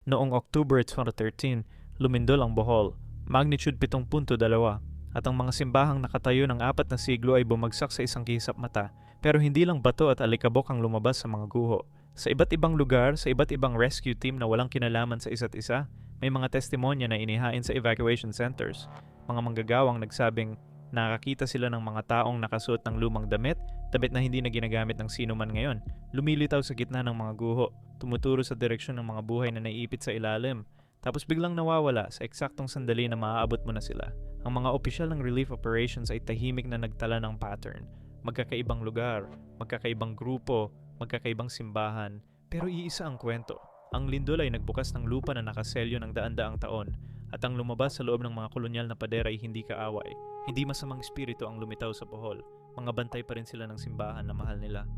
Noong October 2013, lumindol ang Bohol, magnitude 7.2, at ang mga simbahang nakatayo ng 4 na siglo ay bumagsak sa isang kisap mata. Pero hindi lang bato at alikabok ang lumabas sa mga guho. Sa iba't ibang lugar, sa iba't ibang rescue team na walang kinalaman sa isa't isa, may mga testimonya na inihain sa evacuation centers. Mga manggagawang nagsabing nakakita sila ng mga taong nakasuot ng lumang damit na hindi na ginagamit ng sino man ngayon. Lumilitaw sa gitna ng mga guho, tumuturo sa direksyon ng mga buhay na naiipit sa ilalim. Tapos biglang nawawala sa eksaktong sandali na maaabot mo na sila. Ang mga opisyal ng relief operations ay tahimik na nagtala ng pattern. Magkakaibang lugar, magkakaibang grupo, magkakaibang simbahan, pero iisa ang kwento. Ang lindol ay nagbukas ng lupa na nakaselyo ng daan-daang taon, at ang lumabas sa loob ng mga kolonyal na pader ay hindi kaaway. Hindi masamang espiritu ang lumitaw sa Bohol. Mga bantay pa rin sila ng simbahan na mahal nila.